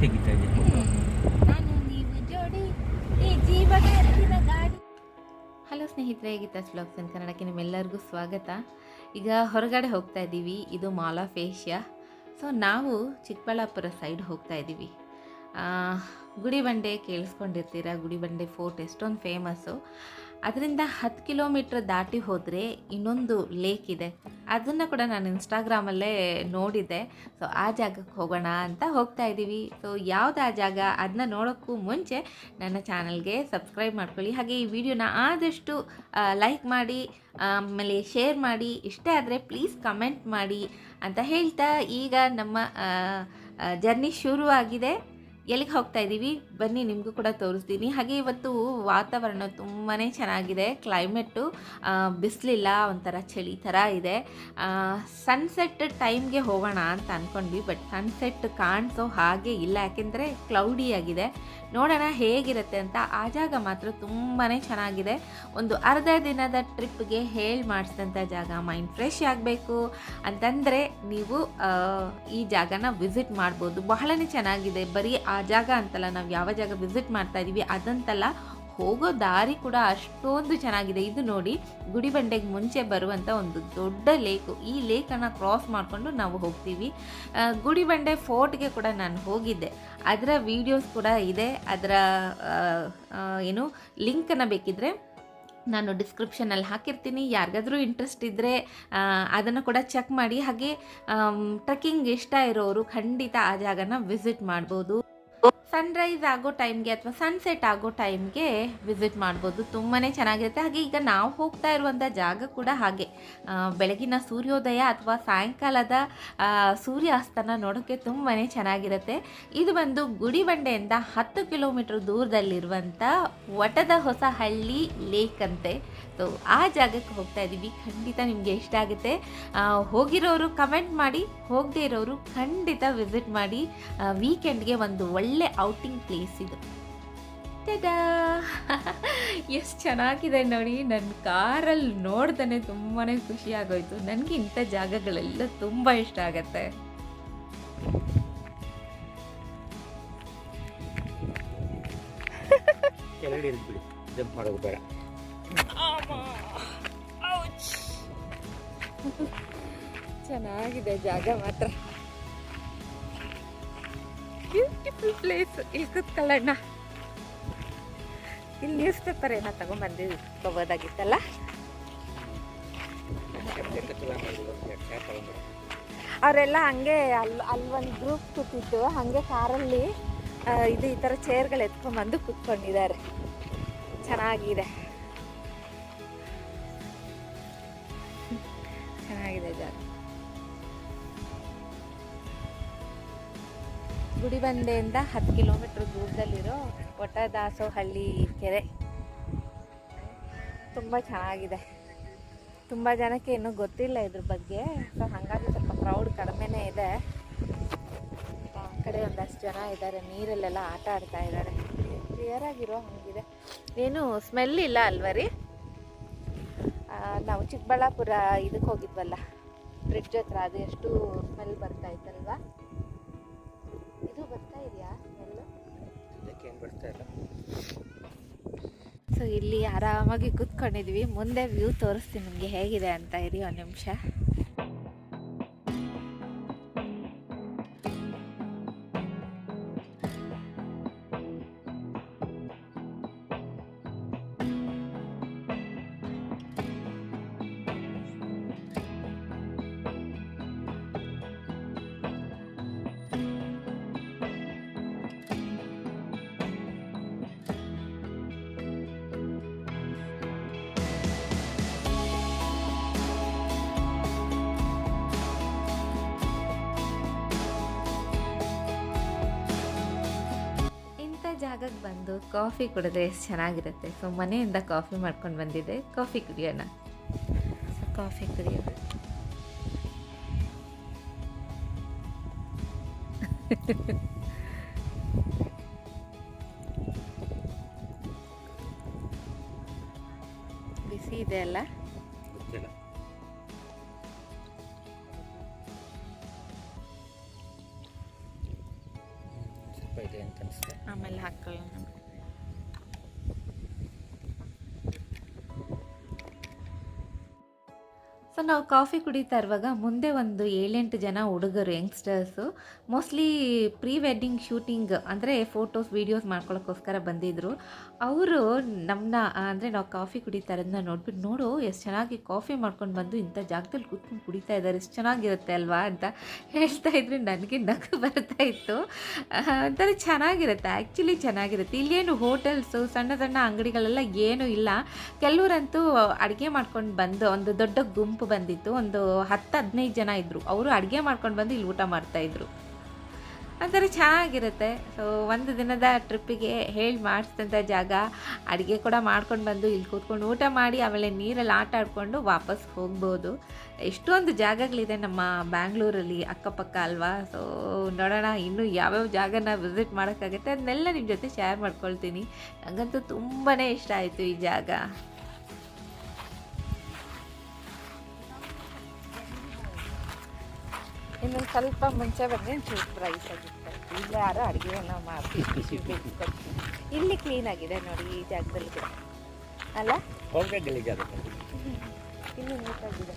ತೆಗಿತಾ ಇದೆ. ನಾನು ನೀವು ಜೋಡಿ ಈ ಜೀವನ ಎತ್ತಿನ ಗಾಡಿ. ಹಲೋ ಸ್ನೇಹಿತರೆ, ಗೀತಾಸ್ ವ್ಲಾಗ್ಸ್ ಇನ್ ಕನ್ನಡಕ್ಕೆ ನಿಮ್ಮೆಲ್ಲರಿಗೂ ಸ್ವಾಗತ. ಈಗ ಹೊರಗಡೆ ಹೋಗ್ತಾ ಇದ್ದೀವಿ. ಇದು ಮಾಲ್ ಆಫ್ ಏಷ್ಯಾ. ಸೊ ನಾವು ಚಿಕ್ಕಬಳ್ಳಾಪುರ ಸೈಡ್ ಹೋಗ್ತಾ ಇದ್ದೀವಿ. ಗುಡಿಬಂಡೆ ಕೇಳಿಸ್ಕೊಂಡಿರ್ತೀರ. ಗುಡಿಬಂಡೆ ಫೋರ್ಟ್ ಎಷ್ಟೊಂದು ಫೇಮಸ್ಸು. ಅದರಿಂದ 10 ಕಿಲೋಮೀಟ್ರ್ ದಾಟಿ ಹೋದರೆ ಇನ್ನೊಂದು ಲೇಕ್ ಇದೆ. ಅದನ್ನು ಕೂಡ ನಾನು ಇನ್ಸ್ಟಾಗ್ರಾಮಲ್ಲೇ ನೋಡಿದ್ದೆ. ಸೊ ಆ ಜಾಗಕ್ಕೆ ಹೋಗೋಣ ಅಂತ ಹೋಗ್ತಾ ಇದ್ದೀವಿ. ಸೊ ಯಾವುದು ಆ ಜಾಗ ಅದನ್ನ ನೋಡೋಕ್ಕೂ ಮುಂಚೆ ನನ್ನ ಚಾನಲ್ಗೆ ಸಬ್ಸ್ಕ್ರೈಬ್ ಮಾಡ್ಕೊಳ್ಳಿ. ಹಾಗೆ ಈ ವಿಡಿಯೋನ ಆದಷ್ಟು ಲೈಕ್ ಮಾಡಿ, ಆಮೇಲೆ ಶೇರ್ ಮಾಡಿ, ಇಷ್ಟ ಆದರೆ ಪ್ಲೀಸ್ ಕಮೆಂಟ್ ಮಾಡಿ ಅಂತ ಹೇಳ್ತಾ ಈಗ ನಮ್ಮ ಜರ್ನಿ ಶುರುವಾಗಿದೆ. ಎಲ್ಲಿಗೆ ಹೋಗ್ತಾ ಇದ್ದೀವಿ ಬನ್ನಿ, ನಿಮಗೂ ಕೂಡ ತೋರಿಸ್ತೀನಿ. ಹಾಗೆ ಇವತ್ತು ವಾತಾವರಣ ತುಂಬಾ ಚೆನ್ನಾಗಿದೆ. ಕ್ಲೈಮೇಟು ಬಿಸಿಲಿಲ್ಲ, ಒಂಥರ ಚಳಿ ಥರ ಇದೆ. ಸನ್ಸೆಟ್ ಟೈಮ್ಗೆ ಹೋಗೋಣ ಅಂತ ಅಂದ್ಕೊಂಡ್ವಿ, ಬಟ್ ಸನ್ಸೆಟ್ ಕಾಣಿಸೋ ಹಾಗೆ ಇಲ್ಲ, ಯಾಕೆಂದರೆ ಕ್ಲೌಡಿ ಆಗಿದೆ. ನೋಡೋಣ ಹೇಗಿರುತ್ತೆ ಅಂತ. ಆ ಜಾಗ ಮಾತ್ರ ತುಂಬಾ ಚೆನ್ನಾಗಿದೆ. ಒಂದು ಅರ್ಧ ದಿನದ ಟ್ರಿಪ್ಗೆ ಮಾಡಿಸಿದಂಥ ಜಾಗ. ಮೈಂಡ್ ಫ್ರೆಶ್ ಆಗಬೇಕು ಅಂತಂದರೆ ನೀವು ಈ ಜಾಗನ ವಿಸಿಟ್ ಮಾಡ್ಬೋದು. ಬಹಳನೇ ಚೆನ್ನಾಗಿದೆ. ಬರೀ ಆ ಜಾಗ ಅಂತಲ್ಲ, ನಾವು ಯಾವ ಜಾಗ ವಿಸಿಟ್ ಮಾಡ್ತಾ ಇದ್ದೀವಿ ಅದಂತಲ್ಲ, ಹೋಗೋ ದಾರಿ ಕೂಡ ಅಷ್ಟೊಂದು ಚೆನ್ನಾಗಿದೆ. ಇದು ನೋಡಿ, ಗುಡಿಬಂಡೆಗೆ ಮುಂಚೆ ಬರುವಂಥ ಒಂದು ದೊಡ್ಡ ಲೇಕು. ಈ ಲೇಕನ್ನು ಕ್ರಾಸ್ ಮಾಡಿಕೊಂಡು ನಾವು ಹೋಗ್ತೀವಿ. ಗುಡಿಬಂಡೆ ಫೋರ್ಟ್ಗೆ ಕೂಡ ನಾನು ಹೋಗಿದ್ದೆ. ಅದರ ವೀಡಿಯೋಸ್ ಕೂಡ ಇದೆ. ಅದರ ಲಿಂಕನ್ನು ಬೇಕಿದ್ದರೆ ನಾನು ಡಿಸ್ಕ್ರಿಪ್ಷನಲ್ಲಿ ಹಾಕಿರ್ತೀನಿ. ಯಾರಿಗಾದರೂ ಇಂಟ್ರೆಸ್ಟ್ ಇದ್ದರೆ ಅದನ್ನು ಕೂಡ ಚೆಕ್ ಮಾಡಿ. ಹಾಗೆ ಟ್ರೆಕ್ಕಿಂಗ್ ಇಷ್ಟ ಇರೋರು ಖಂಡಿತ ಆ ಜಾಗನ ವಿಸಿಟ್ ಮಾಡ್ಬೋದು. ಸನ್ರೈಸ್ ಆಗೋ ಟೈಮ್ಗೆ ಅಥವಾ ಸನ್ಸೆಟ್ ಆಗೋ ಟೈಮ್ಗೆ ವಿಸಿಟ್ ಮಾಡ್ಬೋದು. ತುಂಬಾ ಚೆನ್ನಾಗಿರುತ್ತೆ. ಹಾಗೆ ಈಗ ನಾವು ಹೋಗ್ತಾ ಇರುವಂಥ ಜಾಗ ಕೂಡ ಹಾಗೆ ಬೆಳಗಿನ ಸೂರ್ಯೋದಯ ಅಥವಾ ಸಾಯಂಕಾಲದ ಸೂರ್ಯಾಸ್ತನ ನೋಡೋಕ್ಕೆ ತುಂಬಾ ಚೆನ್ನಾಗಿರುತ್ತೆ. ಇದು ಬಂದು ಗುಡಿಬಂಡೆಯಿಂದ 10 ಕಿಲೋಮೀಟ್ರ್ ದೂರದಲ್ಲಿರುವಂಥ ವಟದ ಹೊಸಹಳ್ಳಿ ಲೇಕ್ ಅಂತೆ. ಸೊ ಆ ಜಾಗಕ್ಕೆ ಹೋಗ್ತಾ ಇದ್ದೀವಿ. ಖಂಡಿತ ನಿಮಗೆ ಇಷ್ಟ ಆಗುತ್ತೆ. ಹೋಗಿರೋರು ಕಮೆಂಟ್ ಮಾಡಿ, ಹೋಗದೇ ಇರೋರು ಖಂಡಿತ ವಿಸಿಟ್ ಮಾಡಿ. ವೀಕೆಂಡ್ಗೆ ಒಂದು ಒಳ್ಳೆ ಔಟಿಂಗ್ ಪ್ಲೇಸ್ ಇದು. ಎಷ್ಟು ಚೆನ್ನಾಗಿದೆ ನೋಡಿ. ನನ್ನ ಕಾರಲ್ಲಿ ನೋಡ್ದೇ ತುಂಬಾ ಖುಷಿ ಆಗೋಯ್ತು. ನನಗೆ ಇಂಥ ಜಾಗಗಳೆಲ್ಲ ತುಂಬ ಇಷ್ಟ ಆಗತ್ತೆ. ಜಂಪ್ ಮಾಡೋದು ಬೇಡ. ಚೆನ್ನಾಗಿದೆ ಜಾಗ ಮಾತ್ರ. Beautiful place. ಇಲ್ಲಿ ಕೂತ್ಕೊಳ್ಳೋಣ. ಇಲ್ಲಿ ನ್ಯೂಸ್ ಪೇಪರ್ ಏನೋ ತಗೊಂಡ್ಬಂದಿರ್ಬೋದಾಗಿತ್ತಲ್ಲ. ಅವರೆಲ್ಲ ಹಂಗೆ ಅಲ್ಲೊಂದು ಗ್ರೂಪ್ ಕೂತಿತ್ತು. ಹಾಗೆ ಕಾರಲ್ಲಿ ಈ ಥರ ಚೇರ್ಗಳು ಎತ್ಕೊಂಡ್ಬಂದು ಕೂತ್ಕೊಂಡಿದ್ದಾರೆ. ಚೆನ್ನಾಗಿದೆ, ಚೆನ್ನಾಗಿದೆ ಜಾಗ. ಗುಡಿಬಂಡೆಯಿಂದ 10 ಕಿಲೋಮೀಟ್ರ್ ದೂರದಲ್ಲಿರೋ ವಟದಾಸೋಹಳ್ಳಿ ಕೆರೆ ತುಂಬ ಚೆನ್ನಾಗಿದೆ. ತುಂಬ ಜನಕ್ಕೆ ಇನ್ನೂ ಗೊತ್ತಿಲ್ಲ ಇದ್ರ ಬಗ್ಗೆ. ಸೊ ಹಾಗಾಗಿ ಸ್ವಲ್ಪ ಕ್ರೌಡ್ ಕಡಿಮೆನೇ ಇದೆ. ಆ ಕಡೆ ಒಂದಷ್ಟು ಜನ ಇದ್ದಾರೆ, ನೀರಲ್ಲೆಲ್ಲ ಆಟ ಆಡ್ತಾ ಇದ್ದಾರೆ. ಕ್ಲಿಯರ್ ಆಗಿರೋ ಹಂಗಿದೆ, ಏನು ಸ್ಮೆಲ್ ಇಲ್ಲ ಅಲ್ವರಿ. ನಾವು ಚಿಕ್ಕಬಳ್ಳಾಪುರ ಇದಕ್ಕೆ ಹೋಗಿದ್ವಲ್ಲ, ಬ್ರಿಡ್ಜ್ ಹತ್ರ, ಅದು ಎಷ್ಟು ಸ್ಮೆಲ್ ಬರ್ತಾ ಇತ್ತಲ್ವಾ. ಇದು ಬರ್ತಾ ಇದೆಯಾ ಸ್ಮೆಲ್ಲು? ಬರ್ತಾ ಇಲ್ಲ. ಸೊ ಇಲ್ಲಿ ಆರಾಮಾಗಿ ಕೂತ್ಕೊಂಡಿದ್ವಿ. ಮುಂದೆ ವ್ಯೂ ತೋರಿಸ್ತೀನಿ ನಿಮಗೆ ಹೇಗಿದೆ ಅಂತ. ಇರಿ ಒಂದು ನಿಮಿಷ. ಜಾಗಕ್ಕೆ ಬಂದು ಕಾಫಿ ಕುಡಿದ್ರೆ ಎಷ್ಟು ಚೆನ್ನಾಗಿರುತ್ತೆ. ಸೊ ಮನೆಯಿಂದ ಕಾಫಿ ಮಾಡ್ಕೊಂಡು ಬಂದಿದ್ದೆ. ಕಾಫಿ ಕುಡಿಯೋಣ. ಸೊ ಕಾಫಿ ಕುಡಿಯೋಣ. ಬಿಸಿ ಇದೆ ಅಲ್ಲ. ದಪ್ಪ ಇದೆ ಅಂತ ಅನಿಸುತ್ತೆ. ಆಮೇಲೆ ಹಾಕೊಳ್ಳೋಣ. ಸೊ ನಾವು ಕಾಫಿ ಕುಡಿತಾ ಇರುವಾಗ ಮುಂದೆ ಒಂದು 7-8 ಜನ ಹುಡುಗರು youngsters mostly pre wedding shooting ಅಂದರೆ ಫೋಟೋಸ್ ವೀಡಿಯೋಸ್ ಮಾಡ್ಕೊಳ್ಳೋಕ್ಕೋಸ್ಕರ ಬಂದಿದ್ದರು. ಅವರು ನಮ್ಮನ್ನ ಅಂದರೆ ನಾವು ಕಾಫಿ ಕುಡಿತಾ ಇರೋದನ್ನ ನೋಡ್ಬಿಟ್ಟು, ನೋಡು ಎಷ್ಟು ಚೆನ್ನಾಗಿ ಕಾಫಿ ಮಾಡ್ಕೊಂಡು ಬಂದು ಇಂಥ ಜಾಗದಲ್ಲಿ ಕೂತ್ಕೊಂಡು ಕುಡಿತಾ ಇದ್ದಾರೆ, ಎಷ್ಟು ಚೆನ್ನಾಗಿರುತ್ತೆ ಅಲ್ವಾ ಅಂತ ಹೇಳ್ತಾ ಇದ್ರು. ನನಗೆ ನಗು ಬರ್ತಾ ಇತ್ತು. ಒಂಥರ ಚೆನ್ನಾಗಿರುತ್ತೆ, ಆ್ಯಕ್ಚುಲಿ ಚೆನ್ನಾಗಿರುತ್ತೆ. ಇಲ್ಲೇನು ಹೋಟೆಲ್ಸು ಸಣ್ಣ ಸಣ್ಣ ಅಂಗಡಿಗಳೆಲ್ಲ ಏನೂ ಇಲ್ಲ. ಕೆಲವರಂತೂ ಅಡುಗೆ ಮಾಡ್ಕೊಂಡು ಬಂದು ಒಂದು ದೊಡ್ಡ ಗುಂಪು ಬಂದಿತ್ತು, ಒಂದು 10-15 ಜನ ಇದ್ದರು. ಅವರು ಅಡುಗೆ ಮಾಡ್ಕೊಂಡು ಬಂದು ಇಲ್ಲಿ ಊಟ ಮಾಡ್ತಾಯಿದ್ರು. ಒಂಥರ ಚೆನ್ನಾಗಿರುತ್ತೆ. ಸೊ ಒಂದು ದಿನದ ಟ್ರಿಪ್ಪಿಗೆ ಹೇಳಿ ಮಾಡಿಸಿದಂಥ ಜಾಗ, ಅಡುಗೆ ಕೂಡ ಮಾಡ್ಕೊಂಡು ಬಂದು ಇಲ್ಲಿ ಕೂತ್ಕೊಂಡು ಊಟ ಮಾಡಿ ಆಮೇಲೆ ನೀರಲ್ಲಿ ಆಟ ಆಡಿಕೊಂಡು ವಾಪಸ್ ಹೋಗ್ಬೋದು. ಎಷ್ಟೊಂದು ಜಾಗಗಳಿದೆ ನಮ್ಮ ಬ್ಯಾಂಗ್ಳೂರಲ್ಲಿ ಅಕ್ಕಪಕ್ಕ ಅಲ್ವಾ. ಸೊ ನೋಡೋಣ ಇನ್ನೂ ಯಾವ್ಯಾವ ಜಾಗನ ವಿಸಿಟ್ ಮಾಡೋಕ್ಕಾಗುತ್ತೆ ಅದನ್ನೆಲ್ಲ ನಿಮ್ಮ ಜೊತೆ ಶೇರ್ ಮಾಡ್ಕೊಳ್ತೀನಿ. ನನಗಂತೂ ತುಂಬಾ ಇಷ್ಟ ಆಯಿತು ಈ ಜಾಗ. ಇನ್ನೊಂದು ಸ್ವಲ್ಪ ಮುಂಚೆ ಬಂದರೆ ಚೂರು ಪ್ರೈಸ್ ಆಗಿತ್ತು. ಇಲ್ಲಿ ಯಾರು ಅಡುಗೆಯನ್ನು ಮಾಡಿ ಬೇಯಿಸ್ಕೊಡ್ತೀನಿ. ಇಲ್ಲಿ ಕ್ಲೀನಾಗಿದೆ ನೋಡಿ ಈ ಜಾಗದಲ್ಲಿ ಕೂಡ ಅಲ್ಲ, ಹೋಗೇ ಗಲೀಜಾಗುತ್ತೆ. ಇಲ್ಲಿ ನೀಟಾಗಿದೆ.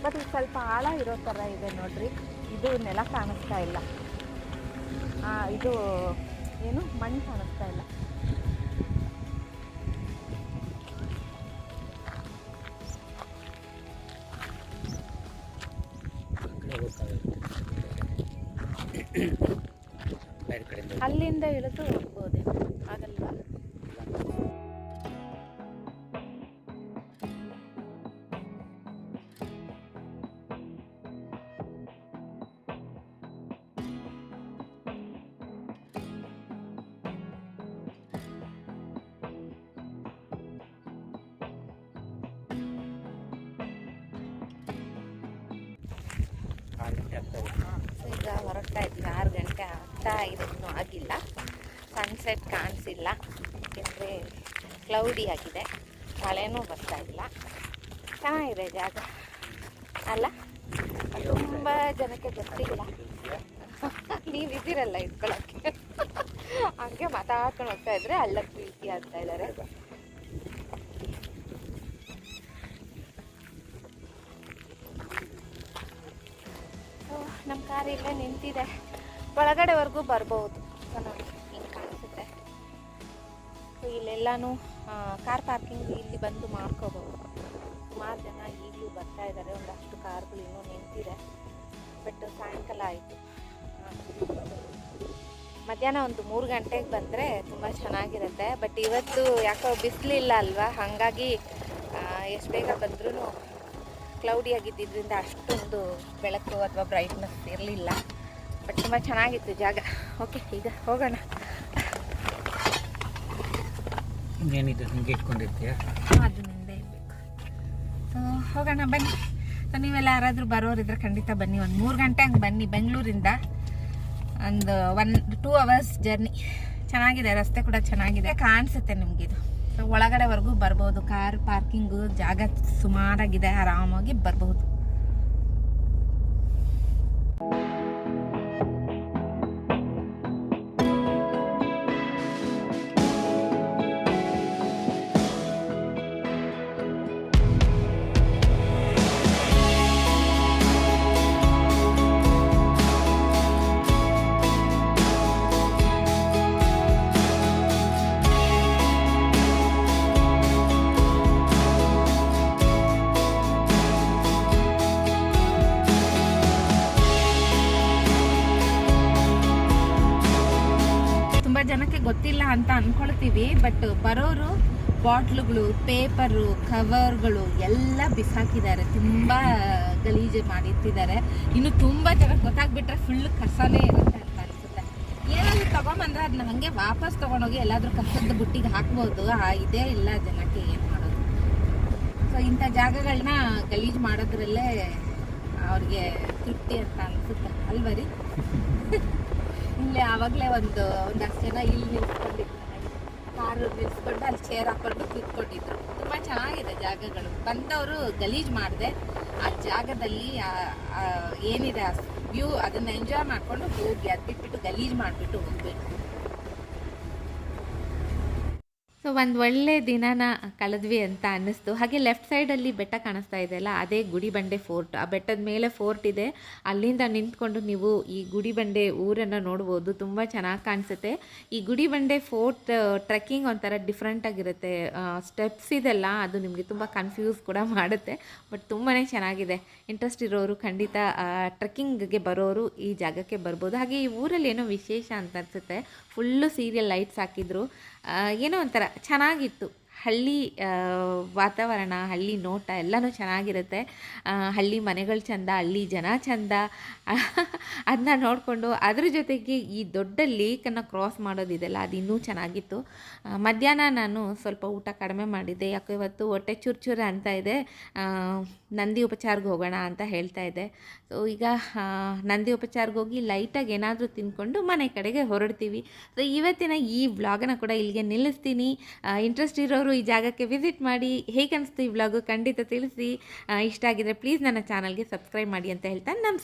ಬಟ್ ಇದು ಸ್ವಲ್ಪ ಆಳ ಇರೋ ಥರ ಇದೆ ನೋಡ್ರಿ. ಇದು ನೆಲ ಕಾಣಿಸ್ತಾ ಇಲ್ಲ, ಇದು ಏನು ಮಣ್ಣು ಕಾಣಿಸ್ತಾ ಇಲ್ಲ. ಅಲ್ಲಿಂದ ಇಳಿದು ಹೋಗ್ಬೋದೇ ಆಗಲ್ವಾ? ಈಗ ಹೊರಡ್ತಾ ಇದ್ದೀವಿ. 6 ಗಂಟೆ ಆಗ್ತಾ ಇದೆ, ಇನ್ನೂ ಆಗಿಲ್ಲ. ಸನ್ಸೆಟ್ ಕಾಣಿಸಿಲ್ಲ, ಏಕೆಂದರೆ ಕ್ಲೌಡಿ ಆಗಿದೆ, ಮಳೆನೂ ಬರ್ತಾ ಇಲ್ಲ. ಚೆನ್ನಾಗಿದೆ ಜಾಗ ಅಲ್ಲ. ತುಂಬ ಜನಕ್ಕೆ ಗೊತ್ತಿಲ್ಲ. ನೀವಿದ್ದೀರಲ್ಲ ಇಟ್ಕೊಳ್ಳೋಕ್ಕೆ, ಹಂಗೆ ಮಾತಾಡ್ಕೊಂಡು ಹೋಗ್ತಾ ಇದ್ರೆ ಹಳ್ಳಕ್ಕೆ ಬೀಳ್ತಿ ಆಗ್ತಾ ಇದ್ದಾರೆ. ನಮ್ಮ ಕಾರ್ ಇಲ್ಲೇ ನಿಂತಿದೆ, ಒಳಗಡೆವರೆಗೂ ಬರ್ಬೋದು. ನೋಡಿ ಹಿಂಗೆ ಕಾಣಿಸುತ್ತೆ. ಇಲ್ಲೆಲ್ಲನೂ ಕಾರ್ ಪಾರ್ಕಿಂಗ್ ಇಲ್ಲಿ ಬಂದು ಮಾಡ್ಕೋಬೋದು. ಸುಮಾರು ಜನ ಈಗಲೂ ಬರ್ತಾ ಇದ್ದಾರೆ. ಒಂದಷ್ಟು ಕಾರ್ಗಳು ಇನ್ನೂ ನಿಂತಿದೆ. ಬಟ್ ಸಾಯಂಕಾಲ ಆಯಿತು. ಮಧ್ಯಾಹ್ನ ಒಂದು 3 ಗಂಟೆಗೆ ಬಂದರೆ ತುಂಬ ಚೆನ್ನಾಗಿರುತ್ತೆ. ಬಟ್ ಇವತ್ತು ಯಾಕೋ ಬಿಸಿಲಿಲ್ಲ ಅಲ್ವಾ, ಹಾಗಾಗಿ ಎಷ್ಟು ಬೇಗ ಬಂದ್ರೂ ಕ್ಲೌಡಿ ಆಗಿದ್ದರಿಂದ ಅಷ್ಟೊಂದು ಬೆಳಕು ಅಥವಾ ಬ್ರೈಟ್ನೆಸ್ ಇರಲಿಲ್ಲ. ಬಟ್ ತುಂಬ ಚೆನ್ನಾಗಿತ್ತು ಜಾಗ. ಓಕೆ, ಈಗ ಹೋಗೋಣ. ಇನ್ನೇನಿದೆ ಹಿಂಗೆ ಇಟ್ಕೊಂಡಿರ್ತೀಯ? ಅದು ನಿಂದೆ ಇರಬೇಕು. ಸೊ ಹೋಗೋಣ ಬನ್ನಿ. ಸೊ ನೀವೆಲ್ಲ ಯಾರಾದರೂ ಬರೋರಿದ್ರೆ ಖಂಡಿತ ಬನ್ನಿ. ಒಂದು 3 ಗಂಟೆ ಹಂಗೆ ಬನ್ನಿ. ಬೆಂಗಳೂರಿಂದ ಒಂದು 1-2 ಅವರ್ಸ್ ಜರ್ನಿ. ಚೆನ್ನಾಗಿದೆ, ರಸ್ತೆ ಕೂಡ ಚೆನ್ನಾಗಿದೆ, ಕಾಣಿಸುತ್ತೆ ನಿಮಗಿದು. ಸೊ ಒಳಗಡೆವರೆಗೂ ಬರ್ಬೋದು. ಕಾರ್ ಪಾರ್ಕಿಂಗು ಜಾಗ ಸುಮಾರಾಗಿದೆ, ಆರಾಮಾಗಿ ಬರ್ಬೋದು. ಜನಕ್ಕೆ ಗೊತ್ತಿಲ್ಲ ಅಂತ ಅನ್ಕೊಳ್ತೀವಿ. ಬಟ್ ಬರೋರು ಬಾಟ್ಲುಗಳು, ಪೇಪರು, ಕವರ್ಗಳು ಎಲ್ಲ ಬಿಸಾಕಿದ್ದಾರೆ. ತುಂಬ ಗಲೀಜು ಮಾಡಿರ್ತಿದ್ದಾರೆ. ಇನ್ನು ತುಂಬ ಜನಕ್ಕೆ ಗೊತ್ತಾಗ್ಬಿಟ್ರೆ ಫುಲ್ ಕಸನೇ ಇರುತ್ತೆ ಅಂತ ಅನಿಸುತ್ತೆ. ಏನಾದರೂ ತಗೊಂಬಂದ್ರೆ ಅದನ್ನ ಹಾಗೆ ವಾಪಸ್ ತೊಗೊಂಡೋಗಿ ಎಲ್ಲಾದರೂ ಕಸದ ಬುಟ್ಟಿಗೆ ಹಾಕ್ಬೋದು. ಇದೇ ಇಲ್ಲ ಜನಕ್ಕೆ ಏನು ಮಾಡೋದು. ಸೊ ಇಂಥ ಜಾಗಗಳನ್ನ ಗಲೀಜು ಮಾಡೋದ್ರಲ್ಲೇ ಅವ್ರಿಗೆ ತೃಪ್ತಿ ಅಂತ ಅನಿಸುತ್ತೆ ಅಲ್ವರಿ. ಇಲ್ಲಿ ಆವಾಗಲೇ ಒಂದಷ್ಟು ಜನ ಇಲ್ಲಿ ನಿಲ್ಸ್ಕೊಂಡಿದ್ರು, ಕಾರು ನಿಲ್ಸ್ಕೊಂಡು ಅಲ್ಲಿ ಚೇರ್ ಹಾಕೊಂಡು ಕೂತ್ಕೊಂಡಿದ್ರು. ತುಂಬ ಚೆನ್ನಾಗಿದೆ ಜಾಗಗಳು. ಬಂದವರು ಗಲೀಜು ಮಾಡಿದೆ ಆ ಜಾಗದಲ್ಲಿ ಏನಿದೆ ವ್ಯೂ ಅದನ್ನು ಎಂಜಾಯ್ ಮಾಡಿಕೊಂಡು ಹೋಗಿ, ಅದು ಬಿಟ್ಬಿಟ್ಟು ಗಲೀಜು ಮಾಡಿಬಿಟ್ಟು ಹೋಗಬೇಕು. ಸೊ ಒಂದು ಒಳ್ಳೆ ದಿನನ ಕಳೆದ್ವಿ ಅಂತ ಅನ್ನಿಸ್ತು. ಹಾಗೆ ಲೆಫ್ಟ್ ಸೈಡಲ್ಲಿ ಬೆಟ್ಟ ಕಾಣಿಸ್ತಾ ಇದೆಯಲ್ಲ, ಅದೇ ಗುಡಿಬಂಡೆ ಫೋರ್ಟ್. ಆ ಬೆಟ್ಟದ ಮೇಲೆ ಫೋರ್ಟ್ ಇದೆ. ಅಲ್ಲಿಂದ ನಿಂತ್ಕೊಂಡು ನೀವು ಈ ಗುಡಿಬಂಡೆ ಊರನ್ನು ನೋಡ್ಬೋದು. ತುಂಬ ಚೆನ್ನಾಗಿ ಕಾಣಿಸುತ್ತೆ. ಈ ಗುಡಿಬಂಡೆ ಫೋರ್ಟ್ ಟ್ರೆಕ್ಕಿಂಗ್ ಒಂಥರ ಡಿಫ್ರೆಂಟಾಗಿರುತ್ತೆ. ಸ್ಟೆಪ್ಸ್ ಇದೆಲ್ಲ ಅದು ನಿಮಗೆ ತುಂಬ ಕನ್ಫ್ಯೂಸ್ ಕೂಡ ಮಾಡುತ್ತೆ. ಬಟ್ ತುಂಬಾ ಚೆನ್ನಾಗಿದೆ. ಇಂಟ್ರೆಸ್ಟ್ ಇರೋರು ಖಂಡಿತ ಟ್ರೆಕ್ಕಿಂಗ್ಗೆ ಬರೋರು ಈ ಜಾಗಕ್ಕೆ ಬರ್ಬೋದು. ಹಾಗೆ ಈ ಊರಲ್ಲಿ ಏನೋ ವಿಶೇಷ ಅಂತ ಅನಿಸುತ್ತೆ. ಫುಲ್ಲು ಸೀರಿಯಲ್ ಲೈಟ್ಸ್ ಹಾಕಿದ್ರು. ಏನೋ ಒಂಥರ ಚೆನ್ನಾಗಿತ್ತು. ಹಳ್ಳಿ ವಾತಾವರಣ, ಹಳ್ಳಿ ನೋಟ ಎಲ್ಲನೂ ಚೆನ್ನಾಗಿರುತ್ತೆ. ಹಳ್ಳಿ ಮನೆಗಳು ಚೆಂದ, ಹಳ್ಳಿ ಜನ ಚೆಂದ. ಅದನ್ನ ನೋಡಿಕೊಂಡು ಅದ್ರ ಜೊತೆಗೆ ಈ ದೊಡ್ಡ ಲೇಕನ್ನು ಕ್ರಾಸ್ ಮಾಡೋದಿದೆಲ್ಲ ಅದು ಇನ್ನೂ ಚೆನ್ನಾಗಿತ್ತು. ಮಧ್ಯಾಹ್ನ ನಾನು ಸ್ವಲ್ಪ ಊಟ ಕಡಿಮೆ ಮಾಡಿದ್ದೆ, ಯಾಕೆ ಇವತ್ತು ಹೊಟ್ಟೆ ಚೂರು ಅಂತ ಇದೆ. ನಂದಿ ಉಪಚಾರಕ್ಕೆ ಹೋಗೋಣ ಅಂತ ಹೇಳ್ತಾ ಇದ್ದೆ. ಸೊ ಈಗ ನಂದಿ ಉಪಚಾರಕ್ಕೆ ಹೋಗಿ ಲೈಟಾಗಿ ಏನಾದರೂ ತಿಂದ್ಕೊಂಡು ಮನೆ ಕಡೆಗೆ ಹೊರಡ್ತೀವಿ. ಸೊ ಇವತ್ತಿನ ಈ ವ್ಲಾಗನ್ನು ಕೂಡ ಇಲ್ಲಿಗೆ ನಿಲ್ಲಿಸ್ತೀನಿ. ಇಂಟ್ರೆಸ್ಟ್ ಇರೋರು ಈ ಜಾಗಕ್ಕೆ ವಿಸಿಟ್ ಮಾಡಿ. ಹೇಗೆ ಅನಿಸ್ತು ಈ ವ್ಲಾಗು ಖಂಡಿತ ತಿಳಿಸಿ. ಇಷ್ಟ ಆಗಿದ್ರೆ ಪ್ಲೀಸ್ ನನ್ನ ಚಾನಲ್ಗೆ ಸಬ್ಸ್ಕ್ರೈಬ್ ಮಾಡಿ ಅಂತ ಹೇಳ್ತಾ ನಮಸ್ಕಾರ.